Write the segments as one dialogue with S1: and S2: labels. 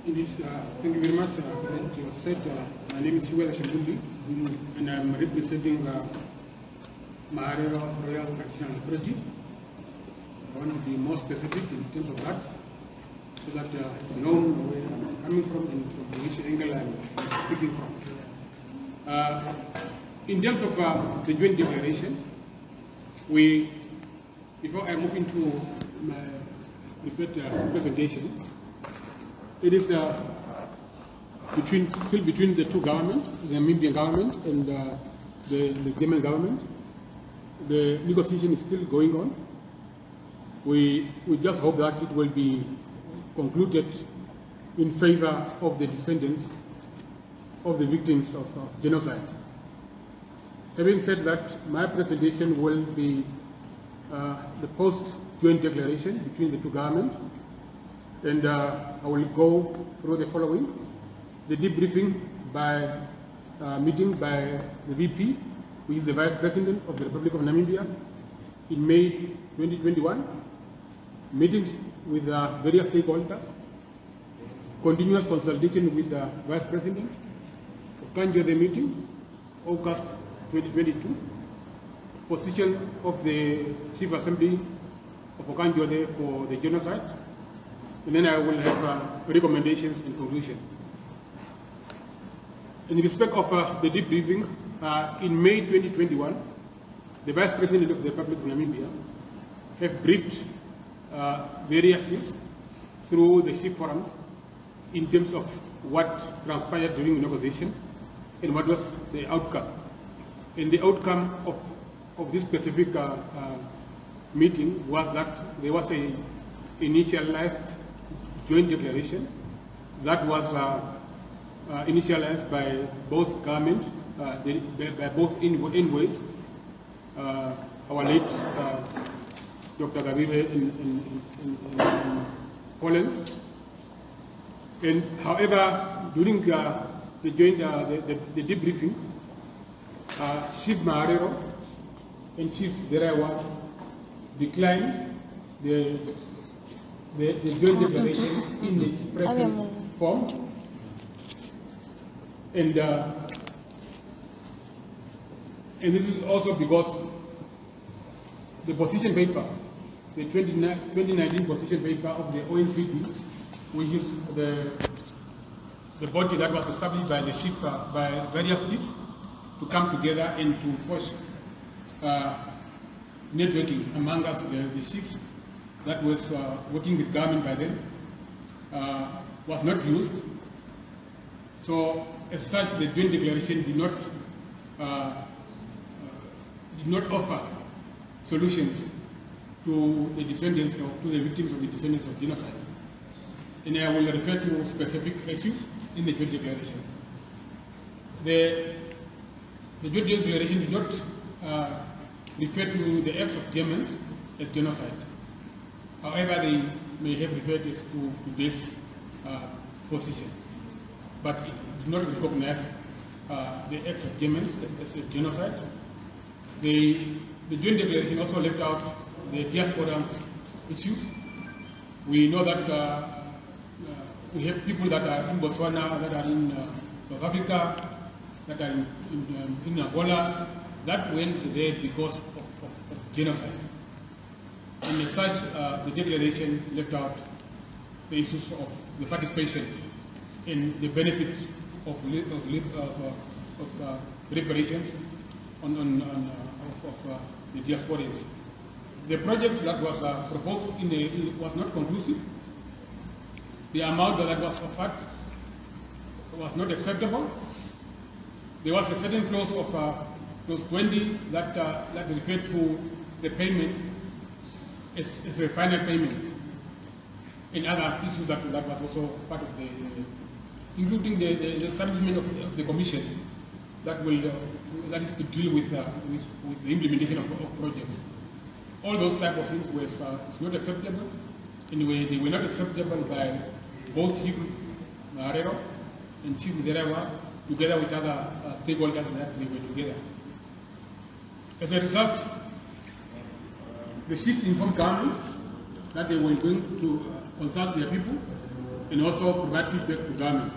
S1: Indeed, thank you very much, President Tjiueza. My name is Tjiueza Tjombumbi, and I'm representing Maharero Royal Traditional Authority. I want to be more specific in terms of that, so that it's known where I'm coming from and from which angle I'm speaking from. In terms of the joint declaration, before I move into my presentation, it is still between the two governments, the Namibian government and the German government. The negotiation is still going on. We just hope that it will be concluded in favor of the descendants of the victims of genocide. Having said that, my presentation will be the post-joint declaration between the two governments, and I will go through the following: the debriefing meeting by the VP, which is the Vice President of the Republic of Namibia, in May 2021, meetings with various stakeholders, continuous consultation with the Vice President, Okandjoze meeting, August 2022, position of the Chief Assembly of Okandjoze for the genocide, and then I will have recommendations in conclusion. In respect of the debriefing, in May 2021, the Vice President of the Republic of Namibia have briefed various chiefs through the chief forums in terms of what transpired during the negotiation and what was the outcome. And the outcome of this specific meeting was that there was an initialized joint declaration that was initialized by both government, by both envoys, our late Dr. Gavive in Poland. And however, during the debriefing, Chief Maharero and Chief Zeraeua declined the joint declaration in its present form, and this is also because the position paper, the 2019 position paper of the ONCD, which is the body that was established by by various chiefs to come together and to forge networking among us, the chiefs that was working with government by then, was not used. So, as such, the joint declaration did not offer solutions to the descendants or to the victims of the descendants of genocide. And I will refer to specific issues in the joint declaration. The joint declaration did not refer to the acts of Germans as genocide. However, they may have referred this to this position, but it did not recognize the acts of Germans as genocide. The joint declaration also left out the diaspora issues. We know that we have people that are in Botswana, that are in South Africa, that are in Angola, that went there because of genocide. And as such, the declaration left out the issues of the participation in the benefit of reparations of the diasporans. The projects that was proposed was not conclusive. The amount that was offered was not acceptable. There was a certain clause of clause 20 that referred to the payment as a final payment, and other issues that was also part of including the establishment of the commission that is to deal with the implementation of projects. All those type of things was not acceptable. Anyway, they were not acceptable by both Chief Maharero and Chief Zeraeua, together with other stakeholders that they were together. As a result, the chiefs informed government that they were going to consult their people and also provide feedback to government.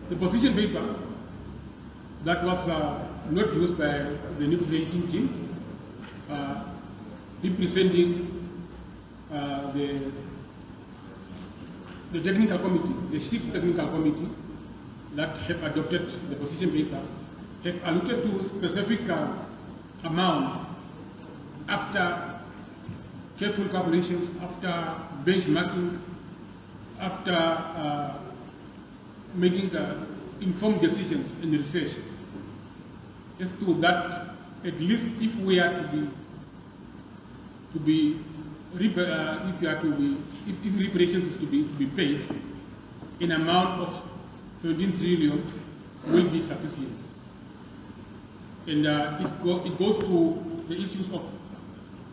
S1: The position paper that was not used by the negotiating team, representing the technical committee, the chief technical committee that have adopted the position paper, have alluded to specific amount after careful calculations, after benchmarking, after making informed decisions and research as to that, at least if we are if reparations is to be paid, an amount of 17 trillion will be sufficient. And it goes to the issues of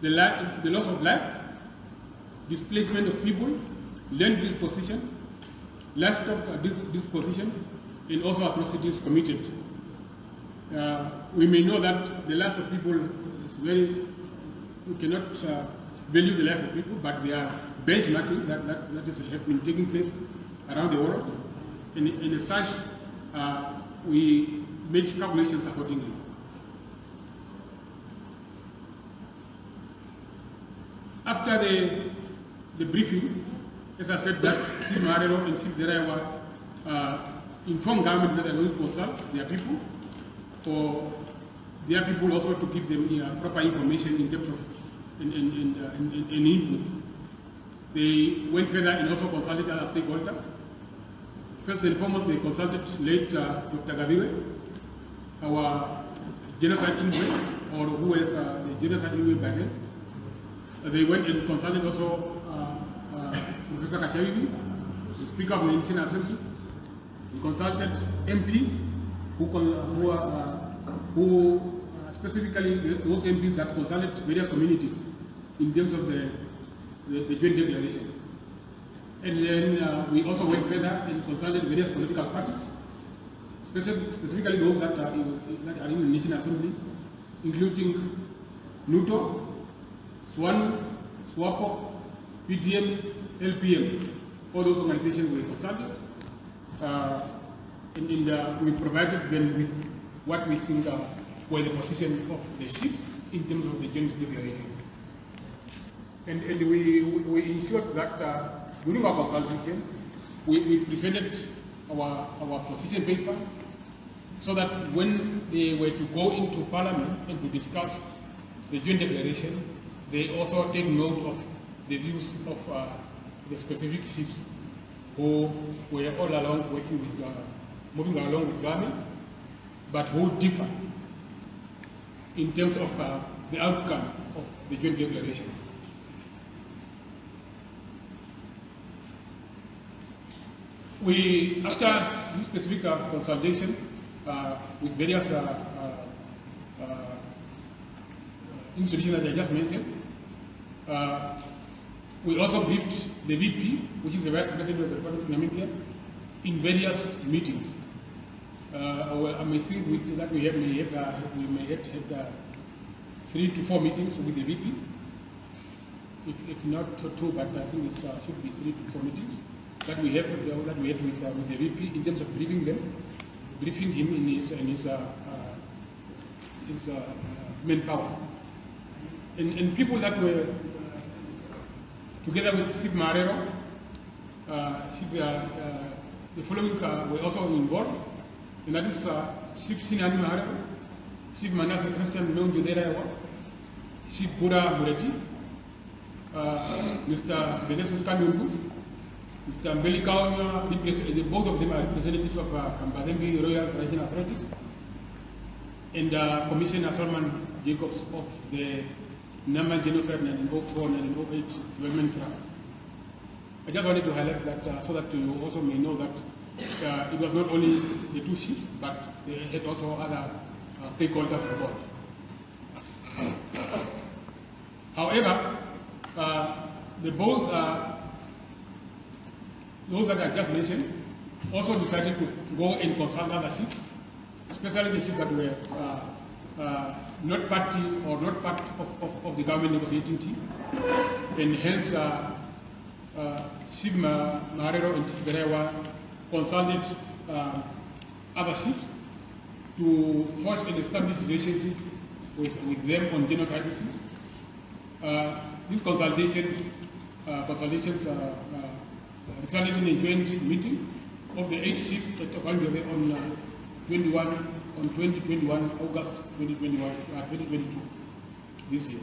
S1: the loss of life, displacement of people, land disposition, livestock disposition, and also atrocities committed. We may know that the lives of people is we cannot value the life of people, but there are benchmarking that have been taking place around the world, and as such, we made calculations accordingly. After the briefing, as I said, that Chief Maharero and Chief Zeraeua informed government that they are going to consult their people, for their people also to give them proper information in terms of inputs. They went further and also consulted other stakeholders. First and foremost, they consulted late Dr. Gaviwe, our genocide inmate, or who was the genocide inmate by then. They went and consulted also Professor Kashawibi, the Speaker of the National Assembly. We consulted MPs who specifically those MPs that consulted various communities in terms of the joint declaration. And then we also went further and consulted various political parties, specifically those that are in the National Assembly, including NUTO, SWANU, SWAPO, PTM, LPM. All those organizations were consulted, and we provided them with what we think were the position of the chiefs in terms of the joint declaration. And we ensured that during our consultation, we presented our position paper so that when they were to go into Parliament and to discuss the joint declaration, they also take note of the views of the specific chiefs who were all along working with, moving along with government, but who differ in terms of the outcome of the joint declaration. We, after this specific consultation with various institutions that I just mentioned, we also briefed the VP, which is the Vice President of the Republic of Namibia, in various meetings. I may think that we may have had 3 to 4 meetings with the VP, if not 2, but I think it should be 3 to 4 meetings that we have with the VP in terms of briefing him in his manpower, and people that were together with Chief Maharero, the following were also involved, and that is Chief Sinani Maharero, Chief Manasseh Christian Nonjo Zeraeua, Chief Bura Mureti, Mr. Benesus Kanungu, Mr. Mbeli Kaunya, both of them are representatives of Kambadembe Royal Traditional Authorities, and Commissioner Salman Jacobs of the Namibian Genocide 1904 1908 Development Trust. I just wanted to highlight that so that you also may know that it was not only the 2 chiefs, but they had also other stakeholders involved. However, those that I just mentioned also decided to go and consult other chiefs, especially the chiefs that were not party or not part of the government negotiating team, and hence Chief Maharero and Chief Zeraeua consulted other chiefs to forge and establish relationship with them on genocide issues. These consultations resulted in a joint meeting of the 8 chiefs at Okandjoze on 2021 August 2022 this year.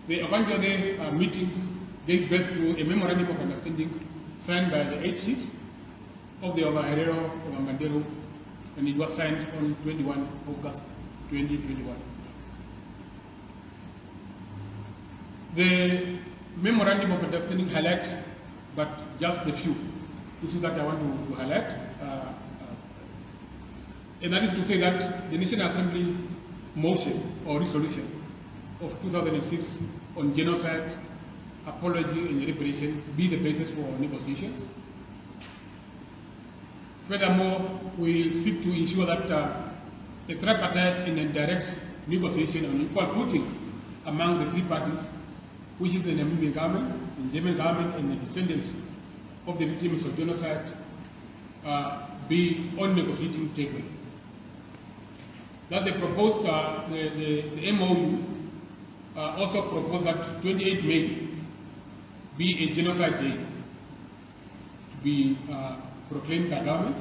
S1: The Okandjoze meeting gave birth to a memorandum of understanding signed by the 8 chiefs of the Ovaherero, Okandjoze, and it was signed on 21 August 2021. The memorandum of understanding highlights, but just the few issues that I want to highlight. And that is to say that the National Assembly motion or resolution of 2006 on genocide, apology and reparation be the basis for negotiations. Furthermore, we seek to ensure that a tripartite and a direct negotiation on equal footing among the 3 parties, which is the Namibian government, the German government, and the descendants of the victims of genocide, be on negotiating table. That the proposed, the MOU also proposed that 28 May be a genocide day to be proclaimed by government.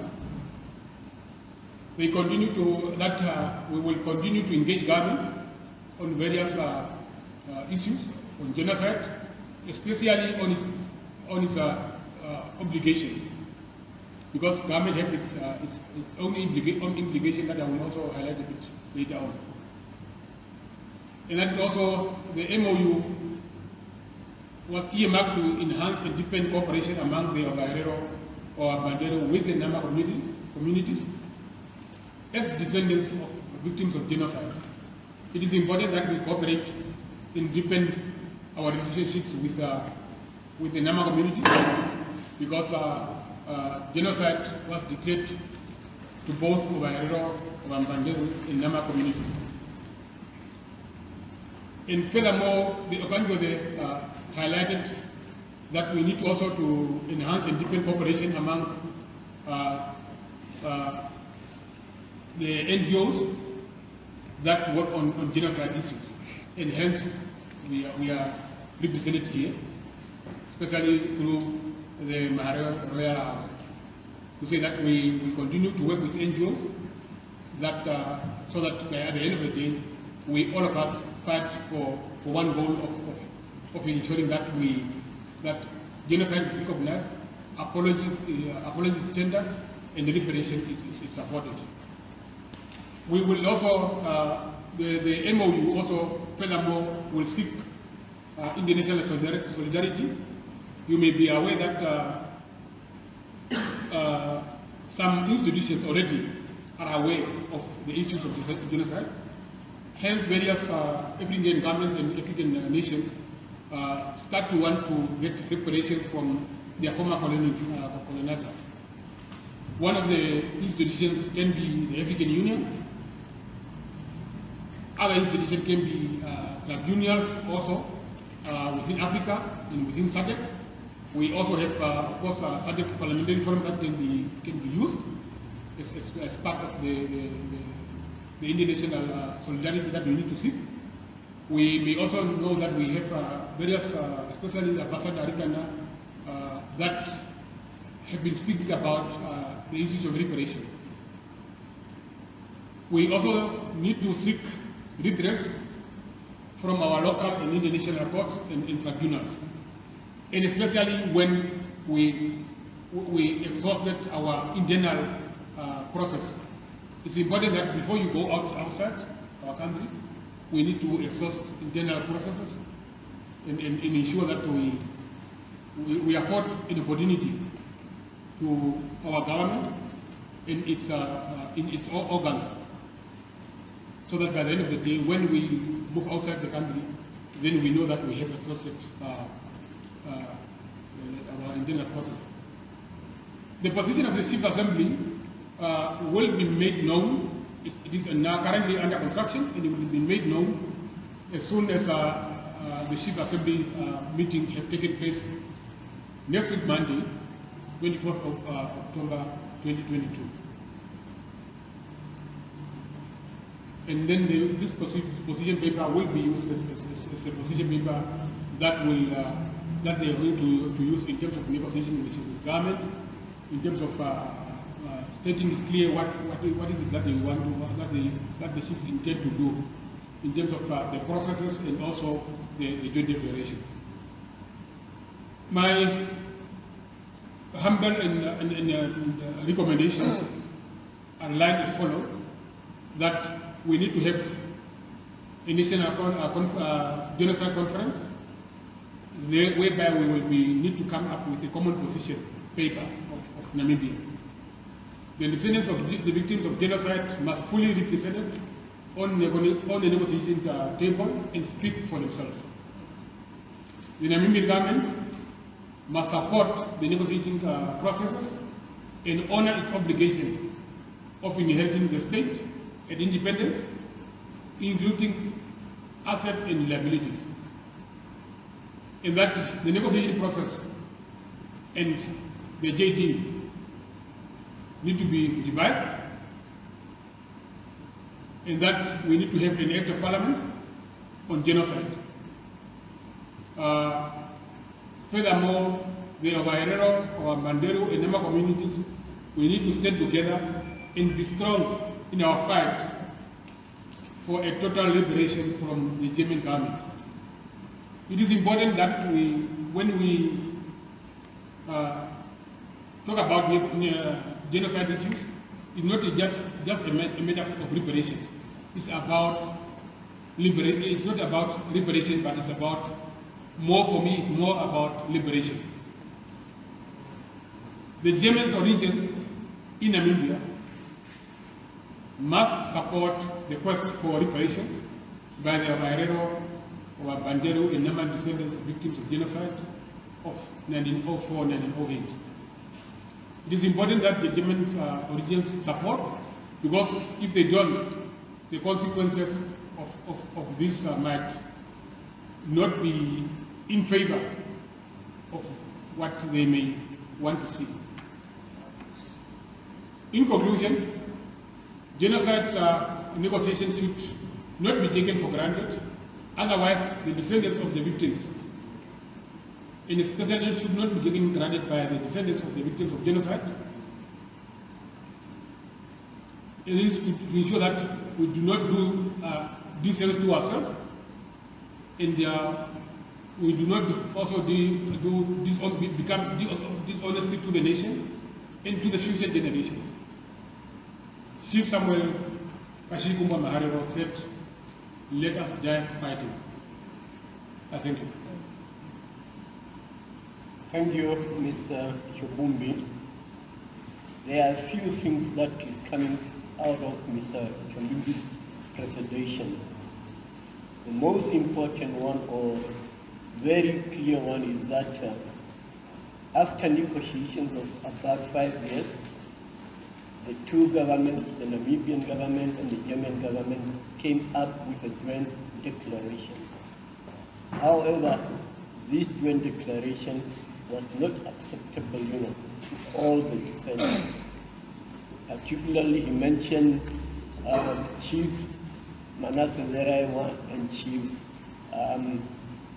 S1: We continue to we will continue to engage government on various issues on genocide, especially on its obligations, because government has its own obligation that I will also highlight a bit later on. And that is also the MOU was earmarked to enhance and deepen cooperation among the Ovaherero or Ovaherero with the Nama communities as descendants of victims of genocide. It is important that we cooperate and deepen our relationships with the Nama community, because genocide was declared to both Ovaherero, Ovaherero, and Nama communities. And furthermore, the Okandjoze highlighted that we need to also to enhance and deepen cooperation among the NGOs that work on genocide issues, and hence we are represented here, especially through the Maharero Royal House, to say that we will continue to work with NGOs that so that at the end of the day, all of us fight for one goal of ensuring that that genocide is recognized, apology is tendered, and the reparation is supported. We will also, the MOU also furthermore will seek international solidarity. You may be aware that some institutions already are aware of the issues of genocide. Hence, various African governments and African nations start to want to get reparations from their former colonizers. One of the institutions can be the African Union. Other institutions can be tribunals also within Africa and within SADC. We also have, of course, SADC Parliamentary Forum that can be used as part of the international solidarity that we need to seek. We may also know that we have various, especially the Ambassador Arikana, that have been speaking about the issues of reparation. We also need to seek redress from our local and international courts and tribunals, and especially when we exhausted our internal process. It's important that before you go outside our country, we need to exhaust internal processes and ensure that we afford an opportunity to our government in its organs, so that by the end of the day, when we move outside the country, then we know that we have exhausted our internal process. The position of the Chief Assembly will be made known It is now currently under construction, and it will be made known as soon as the Chief Assembly meeting has taken place next week, Monday, 24th of October 2022. And then this position paper will be used as a position paper that will that they are going to use in terms of negotiation with government, in terms of stating it clear what is it that they want to, that the chiefs intend to do, in terms of the processes and also the joint declaration. My humble and recommendations are lined as follows: that we need to have a national genocide conference, whereby we will need to come up with a common position paper of Namibia. The descendants of the victims of genocide must fully be represented on the negotiation table and speak for themselves. The Namibian government must support the negotiating processes and honor its obligation of inheriting the state and independence, including assets and liabilities. And that the negotiating process and the JT need to be revised, and that we need to have an act of parliament on genocide. Furthermore, the Ovaherero, Maharero, and Nama communities, we need to stand together and be strong in our fight for a total liberation from the German government. It is important that when we talk about genocide issues, it's not just a matter of reparations. It's about liberation. It's not about reparation, but it's about for me, it's more about liberation. The German origins in Namibia must support the quest for reparations by the Maharero, Bandero, and Nama descendants of victims of genocide of 1904-1908. It is important that the German origins support, because if they don't, the consequences of this might not be in favor of what they may want to see. In conclusion, genocide negotiations should not be taken for granted, otherwise the descendants of the victims, and especially should not be taken granted by the descendants of the victims of genocide. It is to ensure that we do not do disservice to ourselves, and we do not also become dishonesty to the nation and to the future generations. Chief Samuel Kashikumba Maharero said, "Let us die fighting." I thank you.
S2: Thank you, Mr. Tjombumbi. There are a few things that is coming out of Mr. Tjombumbi's presentation. The most important one, or very clear one, is that after negotiations of about 5 years, the two governments, the Namibian government and the German government, came up with a joint declaration. However, this joint declaration was not acceptable, to all the descendants. Particularly, he mentioned Chiefs Manasseh Zeraeua and Chiefs